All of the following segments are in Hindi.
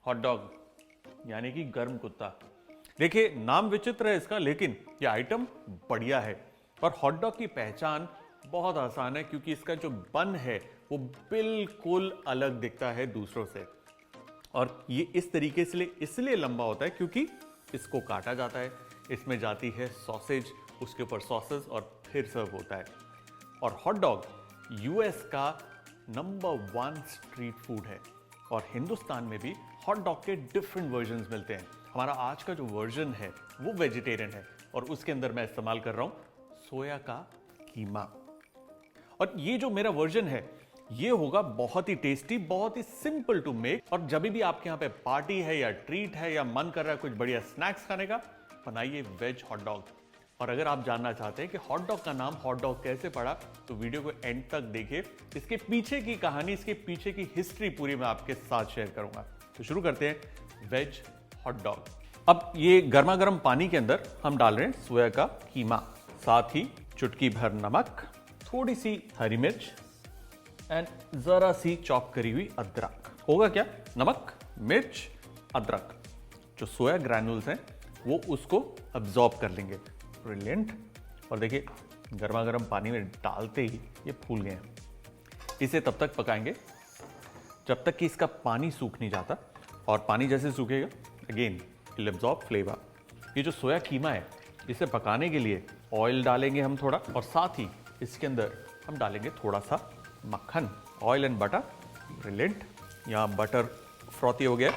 हॉट डॉग यानी कि गर्म कुत्ता। देखिए नाम विचित्र है इसका, लेकिन ये आइटम बढ़िया है। और हॉट डॉग की पहचान बहुत आसान है क्योंकि इसका जो बन है वो बिल्कुल अलग दिखता है दूसरों से। और ये इस तरीके से इसलिए लंबा होता है क्योंकि इसको काटा जाता है, इसमें जाती है सॉसेज, उसके ऊपर सॉसेस और फिर सर्व होता है। और हॉट डॉग यूएस का नंबर 1 स्ट्रीट फूड है और हिंदुस्तान में भी हॉट डॉग के डिफरेंट वर्जन्स मिलते हैं। हमारा आज का जो वर्जन है वो वेजिटेरियन है और उसके अंदर मैं इस्तेमाल कर रहा हूं सोया का कीमा। और ये जो मेरा वर्जन है ये होगा बहुत ही टेस्टी, बहुत ही सिंपल टू मेक। और जब भी आपके यहाँ पे पार्टी है या ट्रीट है या मन कर रहा है कुछ बढ़िया स्नैक्स खाने का, बनाइए वेज हॉट डॉग। और अगर आप जानना चाहते हैं कि हॉट डॉग का नाम हॉट डॉग कैसे पड़ा, तो वीडियो को एंड तक देखिए। इसके पीछे की कहानी, इसके पीछे की हिस्ट्री पूरी मैं आपके साथ शेयर करूंगा। तो शुरू करते हैं वेज हॉट डॉग। अब ये गर्मा गर्म पानी के अंदर हम डाल रहे हैं सोया का कीमा, साथ ही चुटकी भर नमक, थोड़ी सी हरी मिर्च एंड जरा सी चॉप करी हुई अदरक। होगा क्या, नमक, मिर्च, अदरक, जो सोया ग्रैन्यूल्स हैं वो उसको अब्जॉर्ब कर लेंगे। ब्रिलियंट। और देखिए गर्मा गर्म पानी में डालते ही ये फूल गए हैं। इसे तब तक पकाएंगे जब तक कि इसका पानी सूख नहीं जाता। और पानी जैसे सूखेगा अगेन इट अब्जॉर्ब फ्लेवर। ये जो सोया कीमा है इसे पकाने के लिए ऑयल डालेंगे हम थोड़ा, और साथ ही इसके अंदर हम डालेंगे थोड़ा सा मक्खन। Oil and butter. ब्रिलियंट। यहाँ बटर फ्रॉथी हो गया।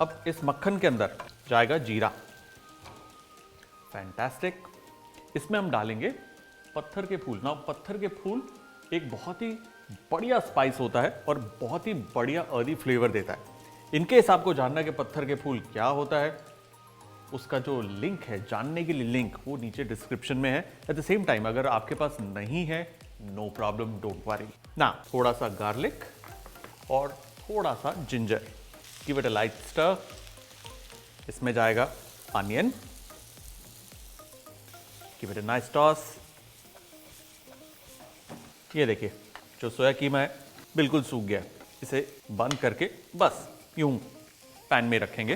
अब इस मक्खन के अंदर जाएगा जीरा। फैंटास्टिक। इसमें हम डालेंगे पत्थर के फूल। ना पत्थर के फूल एक बहुत ही बढ़िया स्पाइस होता है और बहुत ही बढ़िया अर्दी फ्लेवर देता है। इनके हिसाब को जानना कि पत्थर के फूल क्या होता है, उसका जो लिंक है जानने के लिए लिंक वो नीचे डिस्क्रिप्शन में है। एट द सेम टाइम अगर आपके पास नहीं है, नो प्रॉब्लम, डोंट वरी। ना थोड़ा सा गार्लिक और थोड़ा सा ginger. Give it a light stir. इसमें जाएगा onion. Give it a nice toss. ये देखिए जो सोया कीमा है बिल्कुल सूख गया। इसे बंद करके बस यूं पैन में रखेंगे।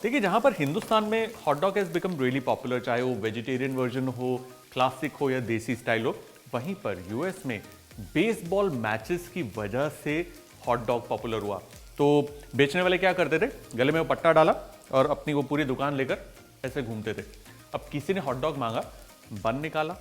देखिए जहां पर हिंदुस्तान में hot dog has become really popular, चाहे वो वेजिटेरियन वर्जन हो, क्लासिक हो या देसी स्टाइल हो, वहीं पर यूएस में बेसबॉल मैचेस की वजह से हॉट डॉग पॉपुलर हुआ। तो बेचने वाले क्या करते थे, गले में वो पट्टा डाला और अपनी वो पूरी दुकान लेकर ऐसे घूमते थे। अब किसी ने हॉट डॉग मांगा, बन निकाला,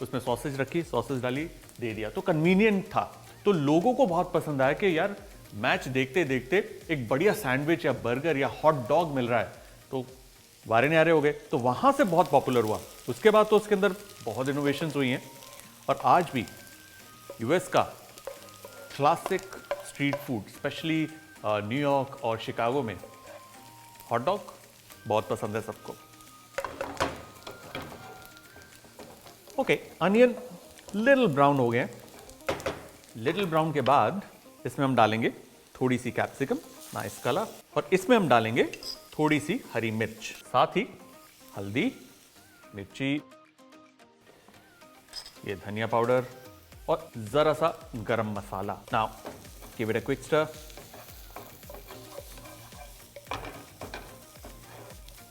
उसमें सॉसेज रखी, सॉसेज डाली, दे दिया। तो कन्वीनियंट था। तो लोगों को बहुत पसंद आया कि यार मैच देखते देखते एक बढ़िया सैंडविच या बर्गर या हॉट डॉग मिल रहा है, तो वारे न्यारे हो गए। तो वहां से बहुत पॉपुलर हुआ। उसके बाद तो उसके अंदर बहुत इनोवेशंस हुई हैं और आज भी यूएस का classic street food, specially New York और शिकागो में हॉट डॉग बहुत पसंद है सबको। ओके, अनियन लिटिल ब्राउन हो गए। लिटिल ब्राउन के बाद इसमें हम डालेंगे थोड़ी सी कैप्सिकम, नाइस कलर, और इसमें हम डालेंगे थोड़ी सी हरी मिर्च, साथ ही हल्दी, मिर्ची, ये धनिया पाउडर और जरा सा garam masala. Now give it a quick stir.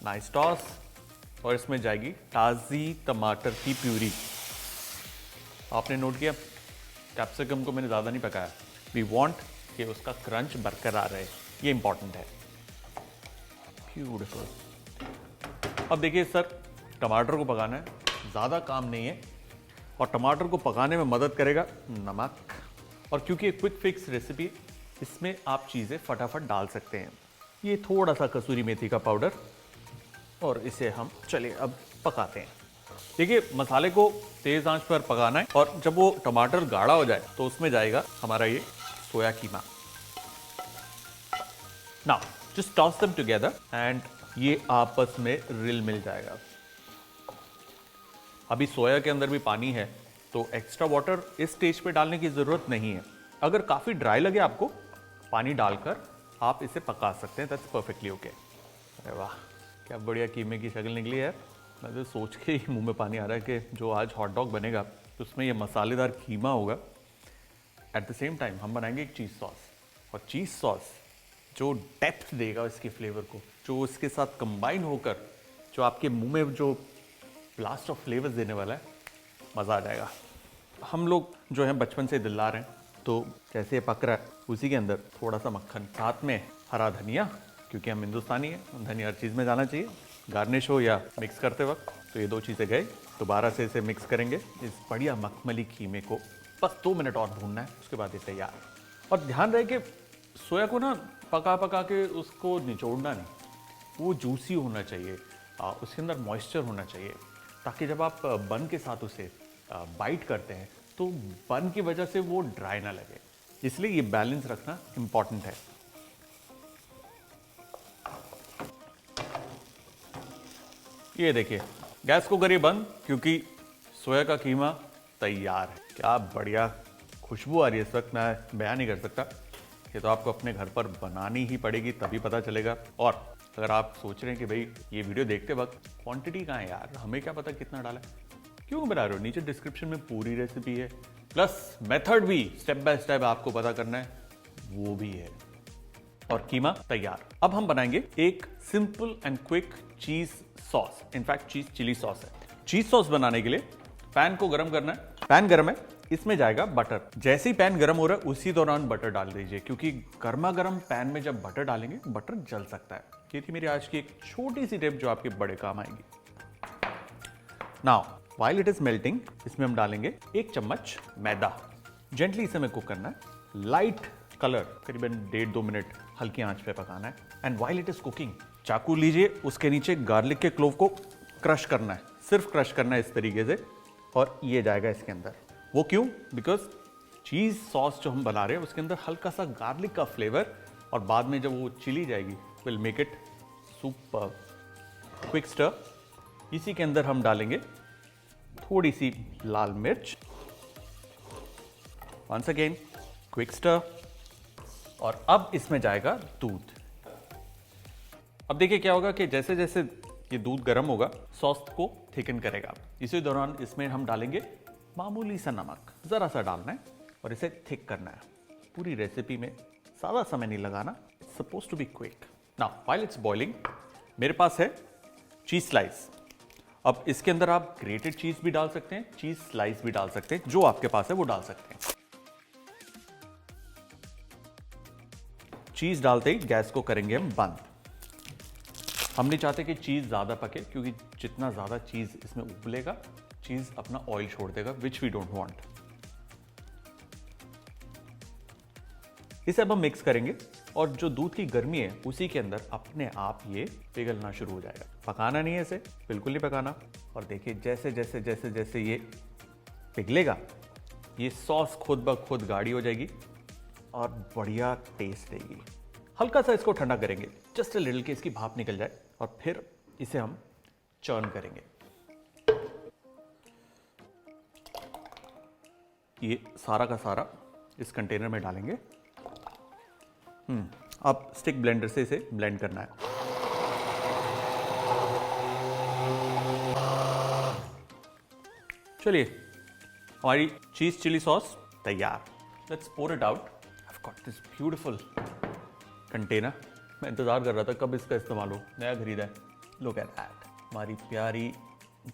Nice toss. और इसमें जाएगी ताजी टमाटर की प्यूरी। आपने नोट किया कैप्सिकम को मैंने ज़्यादा नहीं पकाया। वी वांट कि उसका क्रंच बरकरार रहे, ये इंपॉर्टेंट है। ब्यूटीफुल। अब देखिए सर, टमाटर को पकाना है, ज़्यादा काम नहीं है। और टमाटर को पकाने में मदद करेगा नमक। और क्योंकि एक क्विक फिक्स रेसिपी, इसमें आप चीज़ें फटाफट डाल सकते हैं। ये थोड़ा सा कसूरी मेथी का पाउडर, और इसे हम चलिए अब पकाते हैं। देखिए मसाले को तेज आंच पर पकाना है और जब वो टमाटर गाढ़ा हो जाए तो उसमें जाएगा हमारा ये soya keema. Now just toss them together and ये आपस में रिल मिल जाएगा। अभी सोया के अंदर भी पानी है तो एक्स्ट्रा वाटर इस स्टेज पे डालने की जरूरत नहीं है। अगर काफी ड्राई लगे आपको, पानी डालकर आप इसे पका सकते हैं। That's perfectly okay. अरे वाह, क्या बढ़िया कीमे की शक्ल निकली है। मैं तो सोच के ही मुंह में पानी आ रहा है कि जो आज हॉट डॉग बनेगा तो उसमें ये मसालेदार कीमा होगा। एट द सेम टाइम हम बनाएंगे एक चीज़ सॉस, और चीज़ सॉस जो डेप्थ देगा इसके फ्लेवर को, जो इसके साथ कंबाइन होकर जो आपके मुंह में जो ब्लास्ट ऑफ फ्लेवर्स देने वाला है, मज़ा आ जाएगा। हम लोग जो है बचपन से दिलदार हैं, तो जैसे ये पक रहा है उसी के अंदर थोड़ा सा मक्खन, साथ में हरा धनिया, क्योंकि हम हिंदुस्तानी हैं, धनिया हर चीज़ में जाना चाहिए, गार्निश हो या मिक्स करते वक्त। तो ये 2 चीज़ें गए, दोबारा से इसे मिक्स करेंगे। इस बढ़िया मखमली कीमे को बस 2 मिनट और भूनना है, उसके बाद ये तैयार। और ध्यान रहे कि सोया को ना पका पका के उसको निचोड़ना नहीं, वो जूसी होना चाहिए, उसके अंदर मॉइस्चर होना चाहिए, ताकि जब आप बन के साथ उसे बाइट करते हैं तो बन की वजह से वो ड्राई ना लगे। इसलिए ये बैलेंस रखना इंपॉर्टेंट है। ये देखिए, गैस को करिए बंद, क्योंकि सोया का कीमा तैयार है। क्या बढ़िया खुशबू आ रही है इस वक्त, मैं बयान नहीं कर सकता। ये तो आपको अपने घर पर बनानी ही पड़ेगी, तभी पता चलेगा। और अगर आप सोच रहे हैं कि भाई ये वीडियो देखते वक्त क्वांटिटी कहाँ है यार, हमें क्या पता कितना डाला है, क्यों बना रहे हो, नीचे डिस्क्रिप्शन में पूरी रेसिपी है, प्लस मेथड भी स्टेप बाय स्टेप आपको पता करना है, वो भी है। और कीमा तैयार। अब हम बनाएंगे एक simple and quick cheese sauce, in fact cheese chilli sauce है। चीज सॉस बनाने के लिए पैन को गर्म करना है। पैन गर्म है, इसमें जाएगा बटर। जैसे ही पैन गर्म हो रहा है उसी दौरान बटर डाल दीजिए, क्योंकि गर्मा गर्म पैन में जब बटर डालेंगे बटर जल सकता है। ये थी मेरी आज की एक छोटी सी टिप जो आपके बड़े काम आएगी। Now while it is melting, इसमें हम डालेंगे 1 चम्मच मैदा। जेंटली इसे हमें कुक करना है। लाइट कलर करीबन 1.5-2 मिनट हल्की आंच पे पकाना है। And while it is cooking, चाकू लीजिए, उसके नीचे गार्लिक के क्लोव को क्रश करना है, सिर्फ क्रश करना है इस तरीके से, और ये जाएगा इसके अंदर। वो क्यों? बिकॉज चीज सॉस जो हम बना रहे हैं उसके अंदर हल्का सा गार्लिक का फ्लेवर, और बाद में जब वो चिली जाएगी will make it super. Quick stir. इसी के अंदर हम डालेंगे थोड़ी सी लाल मिर्च। Once again quick stir. और अब इसमें जाएगा दूध। अब देखिए क्या होगा कि जैसे जैसे ये दूध गर्म होगा सॉस को थिकन करेगा। इसी दौरान इसमें हम डालेंगे मामूली सा नमक, जरा सा डालना है और इसे थिक करना है। पूरी रेसिपी में ज़्यादा समय नहीं लगाना, it's suppose to be quick. Now while it's boiling, मेरे पास है चीज स्लाइस। अब इसके अंदर आप ग्रेटेड चीज भी डाल सकते हैं, चीज स्लाइस भी डाल सकते हैं, जो आपके पास है वो डाल सकते हैं। चीज डालते ही गैस को करेंगे हम बंद। हम नहीं चाहते कि चीज ज्यादा पके, क्योंकि जितना ज्यादा चीज इसमें उबलेगा चीज अपना ऑयल छोड़ देगा, विच वी डोंट वांट। इसे अब हम मिक्स करेंगे और जो दूध की गर्मी है उसी के अंदर अपने आप ये पिघलना शुरू हो जाएगा। पकाना नहीं है इसे, बिल्कुल नहीं पकाना। और देखिए जैसे जैसे जैसे जैसे ये पिघलेगा ये सॉस खुद ब खुद गाढ़ी हो जाएगी और बढ़िया टेस्ट देगी। हल्का सा इसको ठंडा करेंगे, जस्ट अ लिटिल, कि इसकी भाप निकल जाए, और फिर इसे हम चर्न करेंगे। ये सारा का सारा इस कंटेनर में डालेंगे। अब स्टिक ब्लेंडर से इसे ब्लेंड करना है। चलिए हमारी चीज चिली सॉस तैयार। Let's pour it out. I have got this beautiful container. मैं इंतजार कर रहा था कब इसका इस्तेमाल हो, नया खरीदा है। लुक एट दैट, हमारी प्यारी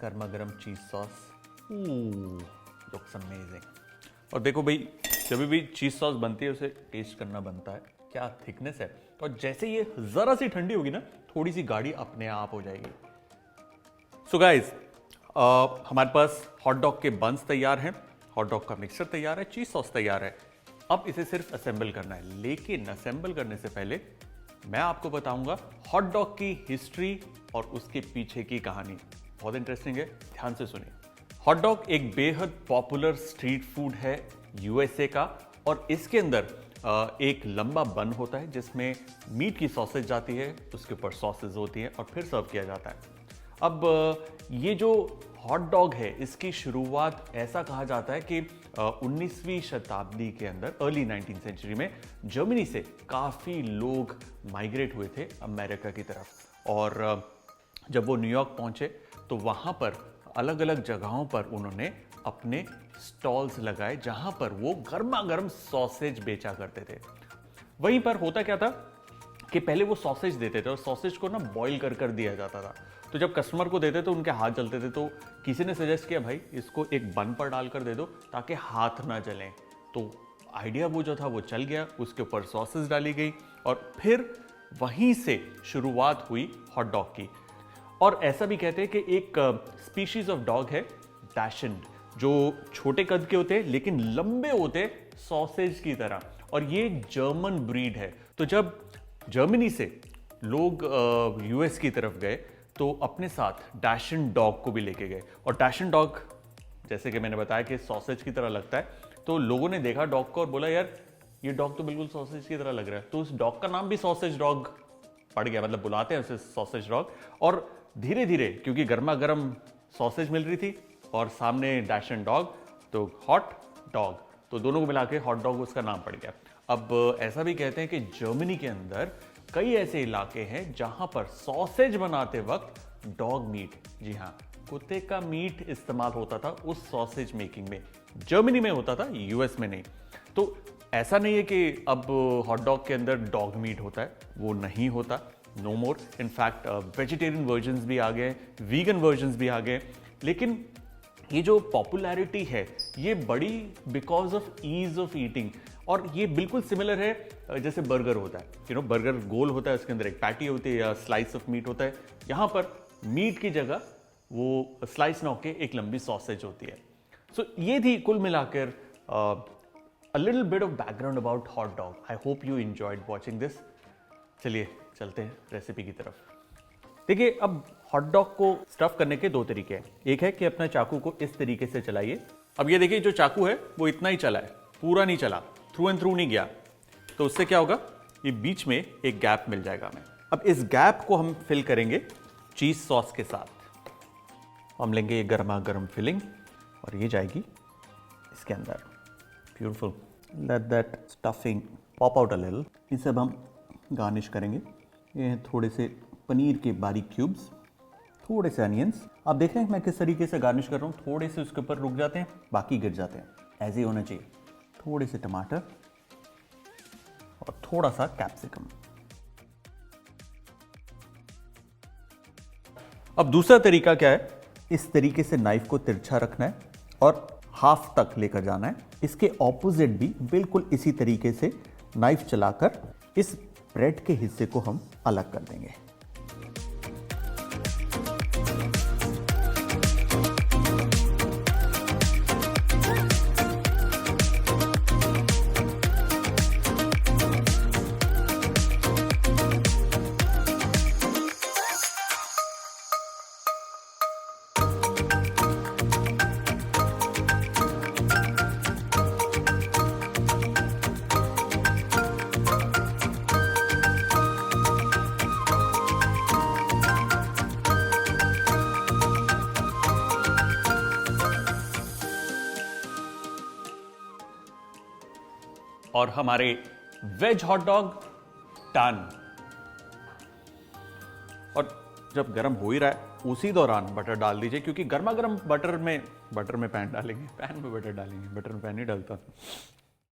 गर्मा गर्म चीज सॉस। Looks amazing. और देखो भाई, जब भी चीज सॉस बनती है उसे टेस्ट करना बनता है, क्या थिकनेस है। और जैसे ये जरा सी ठंडी होगी ना, थोड़ी सी गाढ़ी अपने आप हो जाएगी। सो गाइस, हमारे पास हॉट डॉग के बंस तैयार हैं, हॉट डॉग का मिक्सचर तैयार है, चीज सॉस तैयार है। अब इसे सिर्फ असेंबल करना है। लेकिन असेंबल करने से पहले मैं आपको बताऊंगा हॉट डॉग की हिस्ट्री और उसके पीछे की कहानी। बहुत इंटरेस्टिंग है, ध्यान से सुनिए। हॉट डॉग एक बेहद पॉपुलर स्ट्रीट फूड है यूएसए का, और इसके अंदर एक लंबा बन होता है जिसमें मीट की सॉसेज जाती है, उसके ऊपर सॉसेज होती हैं और फिर सर्व किया जाता है। अब ये जो हॉट डॉग है इसकी शुरुआत ऐसा कहा जाता है कि 19वीं शताब्दी के अंदर, अर्ली 19th सेंचुरी में जर्मनी से काफ़ी लोग माइग्रेट हुए थे अमेरिका की तरफ। और जब वो न्यूयॉर्क पहुंचे तो वहाँ पर अलग अलग जगहों पर उन्होंने अपने स्टॉल्स लगाए जहां पर वो गर्मा गर्म सॉसेज बेचा करते थे। वहीं पर होता क्या था, कि पहले वो सॉसेज देते थे और सॉसेज को ना बॉईल कर दिया जाता था। तो जब कस्टमर को देते तो उनके हाथ जलते थे, तो किसी ने सजेस्ट किया भाई इसको एक बन पर डालकर दे दो ताकि हाथ ना जलें। तो आइडिया वो जो था वो चल गया, उसके ऊपर सॉसेज डाली गई और फिर वहीं से शुरुआत हुई हॉट डॉग की। और ऐसा भी कहते हैं कि एक स्पीशीज ऑफ डॉग है डैशेंड, जो छोटे कद के होते हैं लेकिन लंबे होते हैं सॉसेज की तरह, और ये जर्मन ब्रीड है। तो जब जर्मनी से लोग यूएस की तरफ गए तो अपने साथ डैशेंड डॉग को भी लेके गए। और डैशेंड डॉग जैसे कि मैंने बताया कि सॉसेज की तरह लगता है, तो लोगों ने देखा डॉग को और बोला यार ये डॉग तो बिल्कुल सॉसेज की तरह लग रहा है। तो उस डॉग का नाम भी सॉसेज डॉग पड़ गया, मतलब बुलाते हैं उसे सॉसेज डॉग। और धीरे धीरे क्योंकि गर्मा गर्म सॉसेज मिल रही थी और सामने डैशेंड डॉग, तो हॉट डॉग, तो दोनों को मिला के हॉट डॉग उसका नाम पड़ गया। अब ऐसा भी कहते हैं कि जर्मनी के अंदर कई ऐसे इलाके हैं जहां पर सॉसेज बनाते वक्त डॉग मीट, जी हां, कुत्ते का मीट इस्तेमाल होता था उस सॉसेज मेकिंग में। जर्मनी में होता था, यूएस में नहीं। तो ऐसा नहीं है कि अब हॉट डॉग के अंदर डॉग मीट होता है, वो नहीं होता, नो मोर। इनफैक्ट वेजिटेरियन वर्जन्स भी आ गए, वीगन वर्जन्स भी आ गए। लेकिन ये जो पॉपुलैरिटी है ये बड़ी because of ease of eating. और ये बिल्कुल सिमिलर है जैसे बर्गर होता है, बर्गर गोल होता है, उसके अंदर एक पैटी होती है या स्लाइस ऑफ मीट होता है। यहाँ पर मीट की जगह वो स्लाइस ना होके एक लंबी सॉसेज होती है। सो ये थी कुल मिलाकर a little bit of background about hot dog. I hope you enjoyed watching this. चलिए चलते हैं रेसिपी की तरफ। देखिए, अब हॉट डॉग को स्टफ करने के दो तरीके हैं। एक है कि अपना चाकू को इस तरीके से चलाइए। अब ये देखिए जो चाकू है वो इतना ही चला है, पूरा नहीं चला, थ्रू एंड थ्रू नहीं गया। तो उससे क्या होगा, ये बीच में एक गैप मिल जाएगा हमें। अब इस गैप को हम फिल करेंगे चीज सॉस के साथ। हम लेंगे ये गर्मा गर्म फिलिंग और ये जाएगी इसके अंदर। Beautiful. Let that stuffing pop out a little. इसे अब हम गार्निश करेंगे। ये हैं थोड़े से पनीर के बारीक क्यूब्स, थोड़े से अनियंस। आप देख रहे हैं मैं किस तरीके से गार्निश कर रहा हूँ। थोड़े से उसके ऊपर रुक जाते हैं, बाकी गिर जाते हैं, ऐसे ही होना चाहिए। थोड़े से टमाटर और थोड़ा सा कैप्सिकम। अब दूसरा तरीका क्या है, इस तरीके से नाइफ को तिरछा रखना है और हाफ तक लेकर जाना है। इसके ऑपोजिट भी बिल्कुल इसी तरीके से नाइफ चलाकर इस ब्रेड के हिस्से को हम अलग कर देंगे। और हमारे वेज हॉट डॉग डन। और जब गर्म हो ही रहा है उसी दौरान बटर डाल दीजिए, क्योंकि गर्मा गर्म बटर में पैन डालेंगे, पैन में बटर डालेंगे, बटर में पैन नहीं डालता।